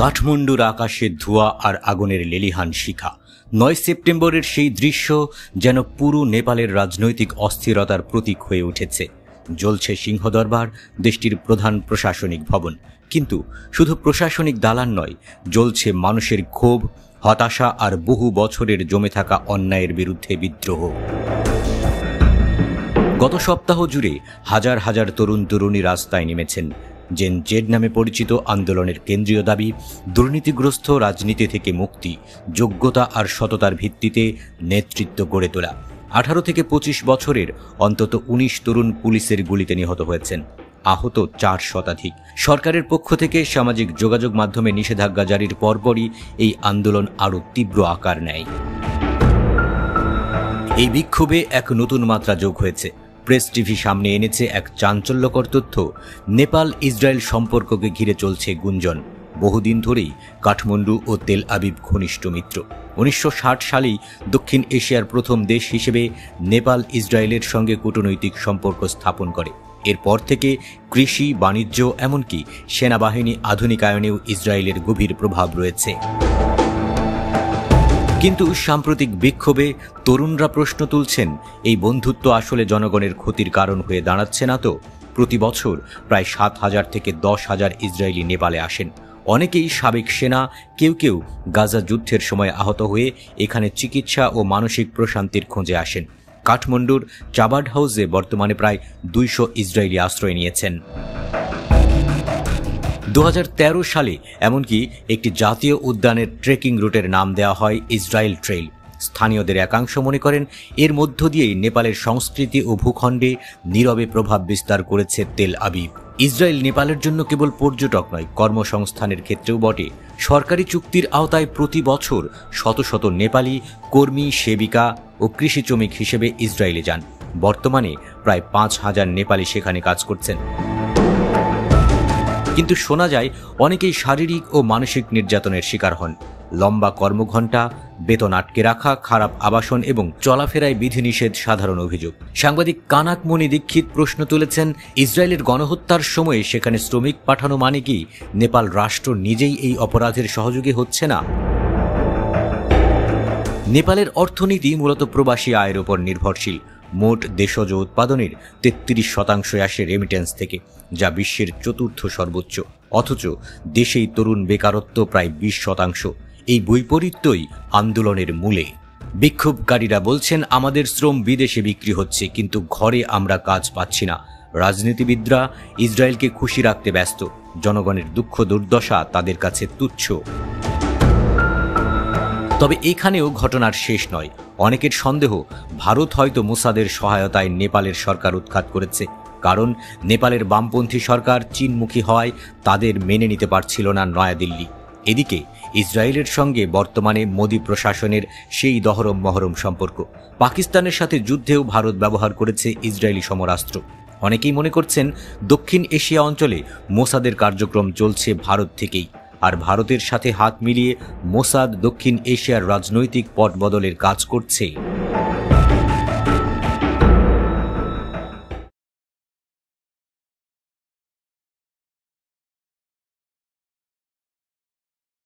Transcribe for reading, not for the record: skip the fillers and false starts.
কাঠমান্ডুর আকাশে ধোঁয়া আর আগুনের লেলিহান শিখা। ৯ সেপ্টেম্বরের সেই দৃশ্য যেন পুরো নেপালের রাজনৈতিক অস্থিরতার প্রতীক হয়ে উঠেছে। জ্বলছে সিংহদরবার, দেশটির প্রধান প্রশাসনিক ভবন। কিন্তু শুধু প্রশাসনিক দালান নয়, জ্বলছে মানুষের ক্ষোভ, হতাশা আর বহু বছরের জমে থাকা অন্যায়ের বিরুদ্ধে বিদ্রোহ। গত সপ্তাহ জুড়ে হাজার হাজার তরুণ তরুণী রাস্তায় নেমেছেন। জেন জেড নামে পরিচিত আন্দোলনের কেন্দ্রীয় দাবি দুর্নীতিগ্রস্ত রাজনীতি থেকে মুক্তি, যোগ্যতা আর সততার ভিত্তিতে নেতৃত্ব গড়ে তোলা। 18 থেকে 25 বছরের অন্তত 19 তরুণ পুলিশের গুলিতে নিহত হয়েছেন, আহত 4 শতাধিক। সরকারের পক্ষ থেকে সামাজিক যোগাযোগ মাধ্যমে নিষেধাজ্ঞা জারির পরপরই এই আন্দোলন আরও তীব্র আকার নেয়। এই বিক্ষোভে এক নতুন মাত্রা যোগ হয়েছে। প্রেস টিভি সামনে এনেছে এক চাঞ্চল্যকর তথ্য। নেপাল ইসরায়েল সম্পর্ককে ঘিরে চলছে গুঞ্জন। বহুদিন ধরেই কাঠমান্ডু ও তেল আবিব ঘনিষ্ঠ মিত্র। 1960 সালেই দক্ষিণ এশিয়ার প্রথম দেশ হিসেবে নেপাল ইসরায়েলের সঙ্গে কূটনৈতিক সম্পর্ক স্থাপন করে। এরপর থেকে কৃষি, বাণিজ্য, এমনকি সেনাবাহিনী আধুনিকায়নেও ইসরায়েলের গভীর প্রভাব রয়েছে। কিন্তু সাম্প্রতিক বিক্ষোভে তরুণরা প্রশ্ন তুলছেন, এই বন্ধুত্ব আসলে জনগণের ক্ষতির কারণ হয়ে দাঁড়াচ্ছে না তো? প্রতি বছর প্রায় 7,000 থেকে 10,000 ইসরায়েলি নেপালে আসেন। অনেকেই সাবেক সেনা, কেউ কেউ গাজা যুদ্ধের সময় আহত হয়ে এখানে চিকিৎসা ও মানসিক প্রশান্তির খোঁজে আসেন। কাঠমান্ডুর চাবাড হাউসে বর্তমানে প্রায় 200 ইসরায়েলি আশ্রয় নিয়েছেন। 2013 সালে এমনকি একটি জাতীয় উদ্যানের ট্রেকিং রুটের নাম দেওয়া হয় ইসরায়েল ট্রেইল। স্থানীয়দের একাংশ মনে করেন এর মধ্য দিয়েই নেপালের সংস্কৃতি ও ভূখণ্ডে নীরবে প্রভাব বিস্তার করেছে তেল আবিব। ইসরায়েল নেপালের জন্য কেবল পর্যটক নয়, কর্মসংস্থানের ক্ষেত্রেও বটে। সরকারি চুক্তির আওতায় প্রতি বছর শত শত নেপালি কর্মী, সেবিকা ও কৃষি শ্রমিক হিসেবে ইসরায়েলে যান। বর্তমানে প্রায় 5,000 নেপালি সেখানে কাজ করছেন। কিন্তু শোনা যায় অনেকেই শারীরিক ও মানসিক নির্যাতনের শিকার হন। লম্বা কর্মঘণ্টা, বেতন আটকে রাখা, খারাপ আবাসন এবং চলাফেরায় বিধিনিষেধ সাধারণ অভিযোগ। সাংবাদিক কানাক মণি দীক্ষিত প্রশ্ন তুলেছেন, ইসরায়েলের গণহত্যার সময়ে সেখানে শ্রমিক পাঠানো মানে কি নেপাল রাষ্ট্র নিজেই এই অপরাধের সহযোগী হচ্ছে না? নেপালের অর্থনীতি মূলত প্রবাসী আয়ের উপর নির্ভরশীল। মোট দেশজ উৎপাদনের 33% আসে রেমিটেন্স থেকে, যা বিশ্বের 4র্থ সর্বোচ্চ। অথচ দেশেই তরুণ বেকারত্ব প্রায় 20%। এই বৈপরীত্যই আন্দোলনের মূলে। বিক্ষোভকারীরা বলছেন, আমাদের শ্রম বিদেশে বিক্রি হচ্ছে, কিন্তু ঘরে আমরা কাজ পাচ্ছি না। রাজনীতিবিদরা ইসরায়েলকে খুশি রাখতে ব্যস্ত, জনগণের দুঃখ দুর্দশা তাদের কাছে তুচ্ছ। তবে এখানেও ঘটনার শেষ নয়। অনেকের সন্দেহ, ভারত হয়তো মোসাদের সহায়তায় নেপালের সরকার উৎখাত করেছে। কারণ নেপালের বামপন্থী সরকার চীনমুখী হওয়ায় তাদের মেনে নিতে পারছিল না নয়াদিল্লি। এদিকে ইসরায়েলের সঙ্গে বর্তমানে মোদি প্রশাসনের সেই দহরম মহরম সম্পর্ক। পাকিস্তানের সাথে যুদ্ধেও ভারত ব্যবহার করেছে ইসরায়েলি সমরাস্ত্র। অনেকেই মনে করছেন, দক্ষিণ এশিয়া অঞ্চলে মোসাদের কার্যক্রম চলছে ভারত থেকেই। আর ভারতের সাথে হাত মিলিয়ে মোসাদ দক্ষিণ এশিয়ার রাজনৈতিক পট বদলের কাজ করছে।